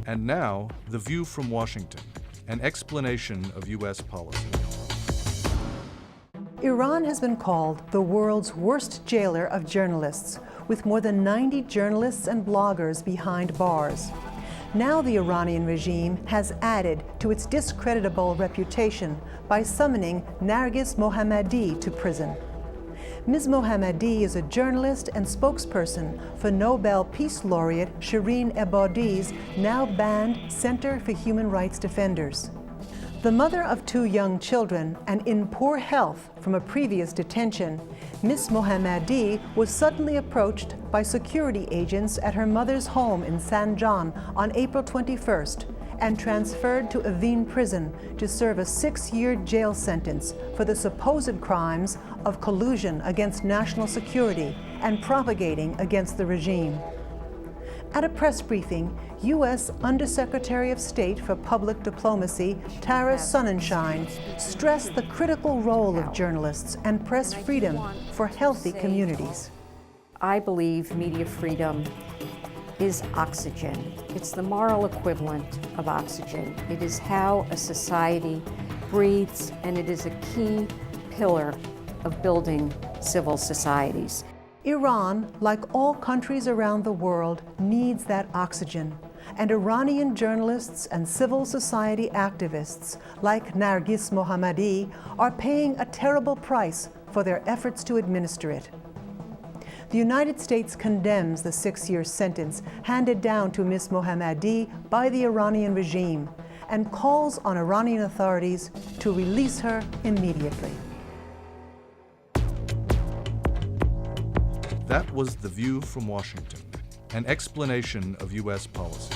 And now, The View from Washington, an explanation of U.S. policy. Iran has been called the world's worst jailer of journalists, with more than 90 journalists and bloggers behind bars. Now the Iranian regime has added to its discreditable reputation by summoning Narges Mohammadi to prison. Ms. Mohammadi is a journalist and spokesperson for Nobel Peace Laureate Shireen Ebadi's now banned Center for Human Rights Defenders. The mother of 2 young children and in poor health from a previous detention, Ms. Mohammadi was suddenly approached by security agents at her mother's home in Sanjan on April 21st and transferred to Evin prison to serve a 6-year jail sentence for the supposed crimes of collusion against national security and propagating against the regime. At a press briefing, U.S. Undersecretary of State for Public Diplomacy Tara Sonnenschein stressed the critical role of journalists and press freedom for healthy communities. I believe media freedom is oxygen. It's the moral equivalent of oxygen. It is how a society breathes, and it is a key pillar of building civil societies. Iran, like all countries around the world, needs that oxygen. And Iranian journalists and civil society activists like Narges Mohammadi are paying a terrible price for their efforts to administer it. The United States condemns the 6-year sentence handed down to Ms. Mohammadi by the Iranian regime and calls on Iranian authorities to release her immediately. That was The View from Washington, an explanation of U.S. policy.